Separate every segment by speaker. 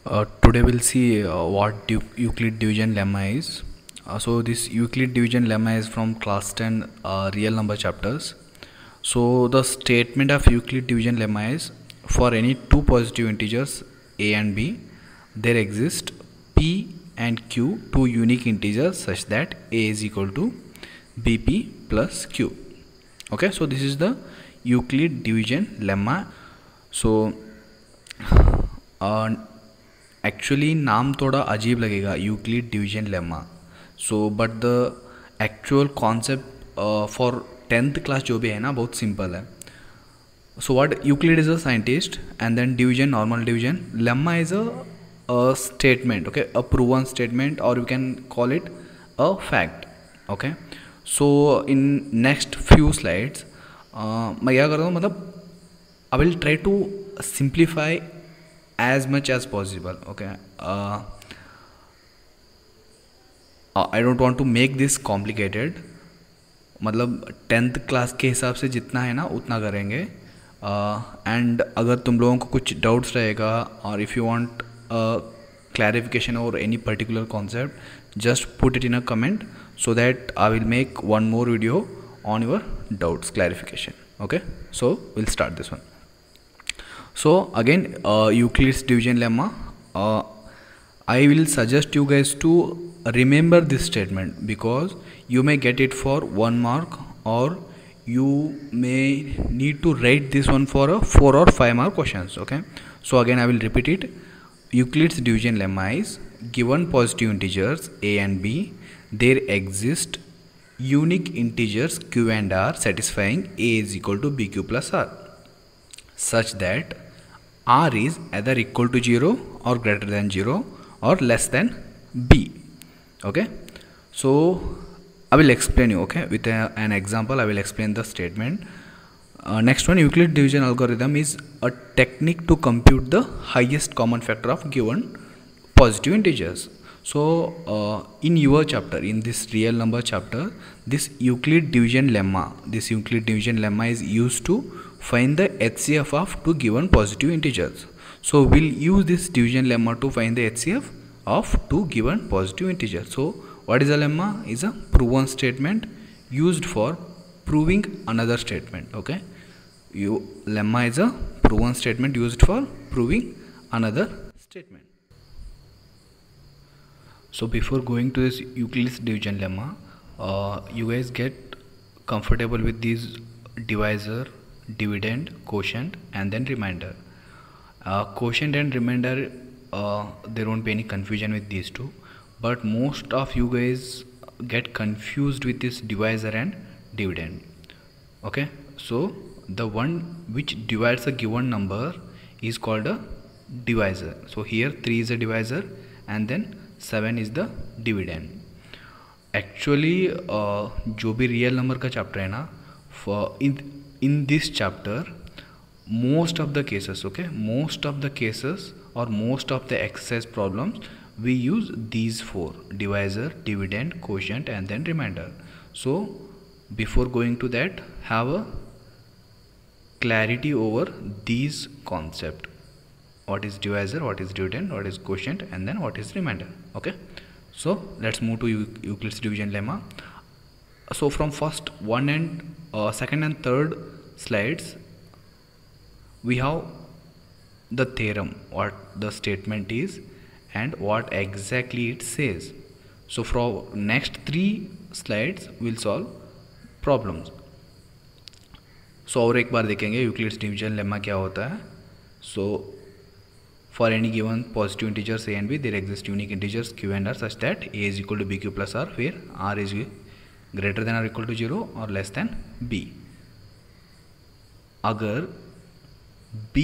Speaker 1: Today we'll see what Euclid division lemma is. So this Euclid division lemma is from class 10 real number chapters. So the statement of Euclid division lemma is, for any two positive integers a and b, there exist p and q, two unique integers such that a is equal to bp plus q. Okay, so this is the Euclid division lemma. So actually नाम थोड़ा अजीब लगेगा, Euclid division lemma. So but the actual concept for 10th class जो भी है ना, बहुत simple है. So what Euclid is a scientist and then division, normal division. Lemma is a statement, okay, a proven statement, और you can call it a fact. Okay, so in next few slides मैं क्या करता हूँ, मतलब I will try to simplify as much as possible. Okay, I don't want to make this complicated. मतलब 10th class के हिसाब से जितना है ना उतना करेंगे. एंड अगर तुम लोगों को कुछ डाउट्स रहेगा, और इफ़ यू वांट clarification और any particular concept, just put it in a comment so that I will make one more video on your doubts clarification. Okay, so we'll start this one. So again, Euclid's division lemma. I will suggest you guys to remember this statement, because you may get it for 1 mark, or you may need to write this one for a 4 or 5 mark questions. Okay, so again I will repeat it. Euclid's division lemma is, given positive integers a and b, there exist unique integers q and r satisfying a is equal to bq plus r, such that r is either equal to 0 or greater than 0 or less than b. Okay, so I will explain you, okay, with an example. I will explain the statement. Next one, Euclid division algorithm is a technique to compute the highest common factor of given positive integers. So in your chapter, in this real number chapter, this Euclid division lemma is used to find the HCF of two given positive integers. So we'll use this division lemma to find the HCF of two given positive integers. So what is a lemma? Is a proven statement used for proving another statement. Okay, lemma is a proven statement used for proving another statement. So before going to this Euclid's division lemma, you guys get comfortable with these divisor, dividend, quotient, and then remainder. Quotient and remainder, there won't be any confusion with these two, but most of you guys get confused with this divisor and dividend. Okay, so the one which divides a given number is called a divisor. So here 3 is a divisor and then 7 is the dividend. Actually जो भी real number का chapter है ना, in this chapter, most of the cases, okay, most of the cases or most of the exercise problems, we use these 4: divisor, dividend, quotient, and then remainder. So before going to that, have a clarity over these concept: what is divisor, what is dividend, what is quotient, and then what is remainder. Okay, so let's move to Euclid's division lemma. So from first one and second and third slides, we have the theorem, what the statement is and what exactly it says. So from next 3 slides we'll solve problems. So और एक बार देखेंगे Euclid's division lemma क्या होता है. So for any given positive integers a and b, there exist unique integers q and r such that a is equal to bq plus r, where r is greater than or equal to 0 or less than b. अगर b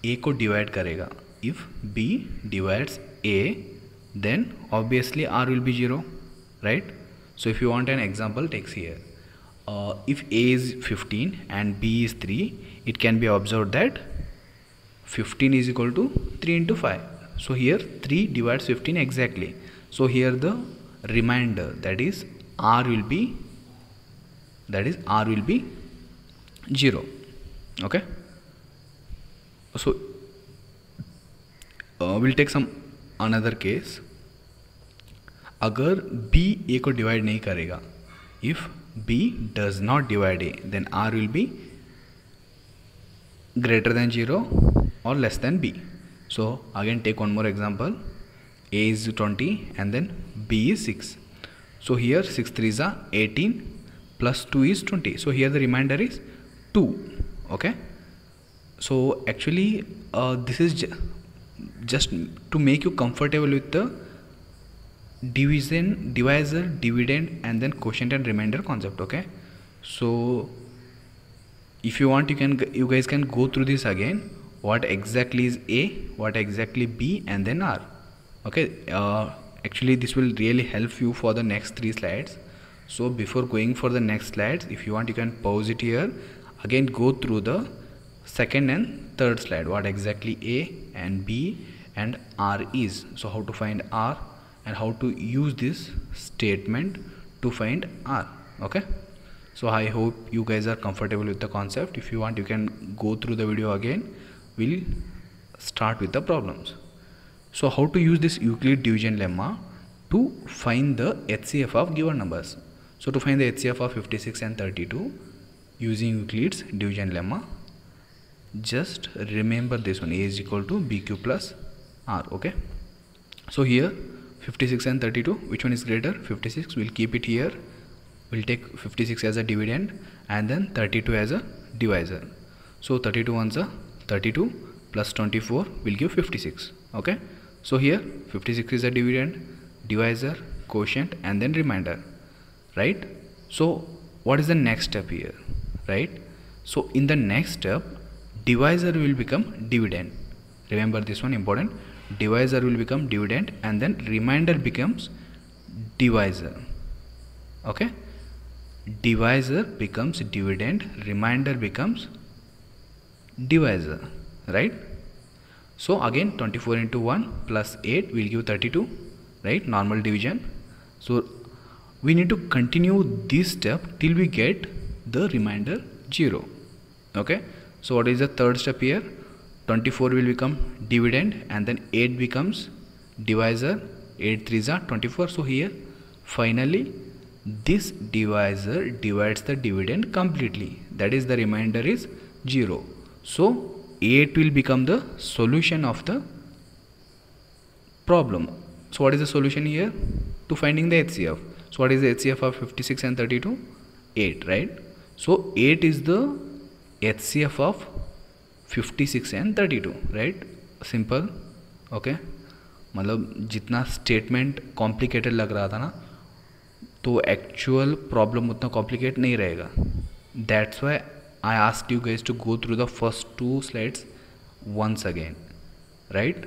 Speaker 1: a को divide करेगा, if b divides a, then obviously r will be 0, right? So if you want an example, takes here. If a is 15 and b is 3, it can be observed that 15 is equal to 3 into 5. So here 3 divides 15 exactly. So here the remainder, that is r will be 0. Okay, so will take some another case. अगर b a को divide नहीं करेगा, if b does not divide a, then r will be greater than 0 or less than b. So again take one more example. A is 20 and then b is 6. So here 6 3s are 18 plus 2 is 20. So here the remainder is 2. Okay. So actually this is just to make you comfortable with the divisor, dividend and then quotient and remainder concept. Okay. So if you want, you guys can go through this again. What exactly is a, what exactly b, and then r. Okay. Actually this will really help you for the next 3 slides. So before going for the next slides, if you want, you can pause it here. Again go through the second and third slide, what exactly a and b and r is. So how to find r and how to use this statement to find r. Okay. So I hope you guys are comfortable with the concept. If you want, you can go through the video again. We'll start with the problems. So how to use this Euclid division lemma to find the HCF of given numbers. So to find the HCF of 56 and 32 using Euclid's division lemma, just remember this one, a is equal to bq plus r. Okay. So here 56 and 32, which one is greater? 56, we'll keep it here. We'll take 56 as a dividend and then 32 as a divisor. So 32 ones are 32 plus 24 will give 56. Okay. So here 56 is a dividend, divisor, quotient and then remainder. Right. So what is the next step here? Right. So in the next step, divisor will become dividend. Remember this one important. Divisor will become dividend and then remainder becomes divisor. Okay. Divisor becomes dividend, remainder becomes divisor, right? So again 24 into 1 plus 8 will give 32, right? Normal division. So we need to continue this step till we get the remainder 0. Okay. So what is the third step here? 24 will become dividend and then 8 becomes divisor. 8 3s are 24. So here finally this divisor divides the dividend completely, that is the remainder is 0. So 8 will become the solution of the problem. So what is the solution here? To finding the HCF. So what is the HCF of 56 and 32? 8, right? So 8 is the HCF of 56 and 32, right? Simple. Okay. मतलब जितना statement complicated लग रहा था ना, तो actual problem उतना complicate नहीं रहेगा. That's why I asked you guys to go through the first 2 slides once again, right?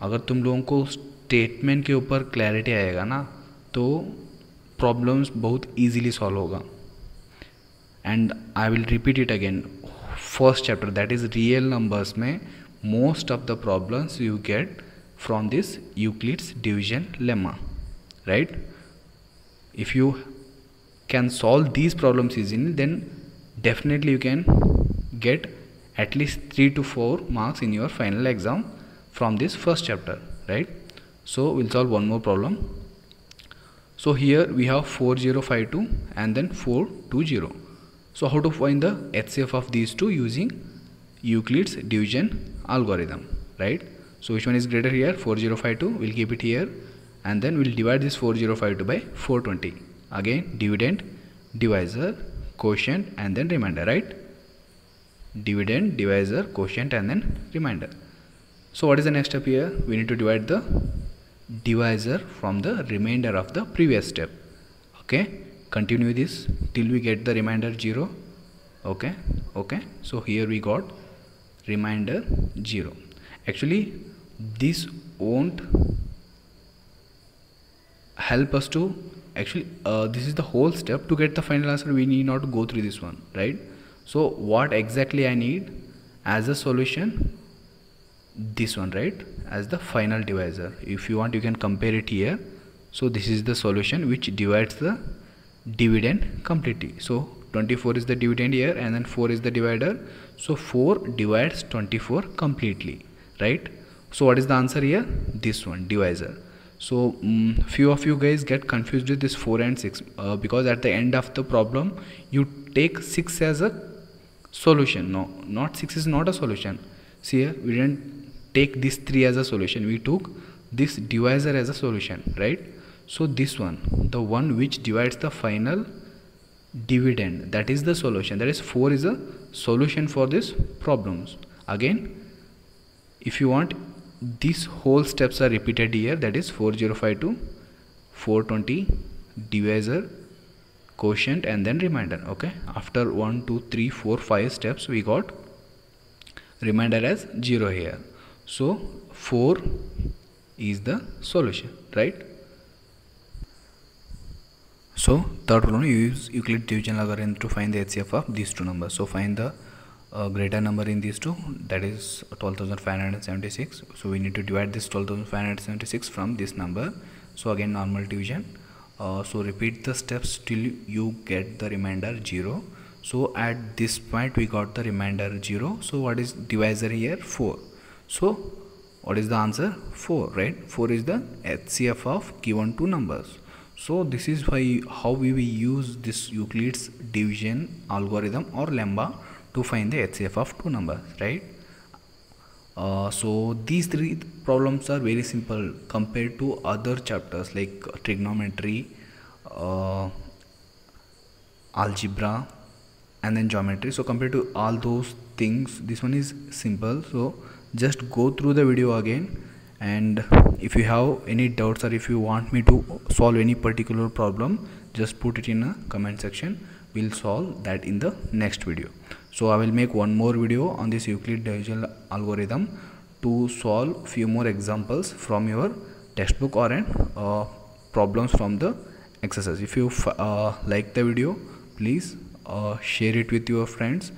Speaker 1: अगर तुम लोगों को स्टेटमेंट के ऊपर क्लैरिटी आएगा ना, तो प्रॉब्लम्स बहुत इजीली सॉल्व होगा. And I will repeat it again, first chapter that is real numbers में most of the problems you get from this Euclid's division lemma, right? If you can solve these problems easily, then definitely you can get at least 3 to 4 marks in your final exam from this first chapter, right? So we'll solve one more problem. So here we have 4052 and then 420. So how to find the HCF of these two using Euclid's division algorithm, right? So which one is greater here? 4052, we'll keep it here. And then we'll divide this 4052 by 420. Again dividend, divisor, quotient and then remainder, right? Dividend, divisor, quotient and then remainder. So what is the next step here? We need to divide the divisor from the remainder of the previous step. Okay, continue this till we get the remainder 0. Okay, okay. So here we got remainder 0. Actually this won't help us to this is the whole step. To get the final answer we need not go through this one, right? So what exactly I need as a solution? This one, right? As the final divisor. If you want, you can compare it here. So this is the solution which divides the dividend completely. So 24 is the dividend here and then 4 is the divider. So 4 divides 24 completely, right? So what is the answer here? This one, divisor. So few of you guys get confused with this 4 and 6 because at the end of the problem you take 6 as a solution. No, not 6 is not a solution. See here, we didn't take this 3 as a solution, we took this divisor as a solution, right? So this one, the one which divides the final dividend, that is the solution. That is 4 is a solution for this problems. Again, if you want, these whole steps are repeated here, that is 4052, 420, divisor, quotient, and then remainder. Okay, after 1 2 3 4 5 steps we got remainder as 0 here. So 4 is the solution, right? So third problem, you use Euclid division algorithm to find the HCF of these two numbers. So find the greater number in these two, that is 12,576. So we need to divide this 12,576 from this number. So again normal division. So repeat the steps till you get the remainder 0. So at this point we got the remainder 0. So what is divisor here? 4. So what is the answer? 4, right? 4 is the HCF of given two numbers. So this is why how we will use this Euclid's division algorithm or lemma to find the HCF of two numbers, right? So these three problems are very simple compared to other chapters like trigonometry, algebra, and then geometry. So compared to all those things, this one is simple. So just go through the video again, and if you have any doubts or if you want me to solve any particular problem, just put it in a comment section. We'll solve that in the next video. So I will make one more video on this Euclid division algorithm to solve few more examples from your textbook or problems from the exercise. If you like the video, please share it with your friends.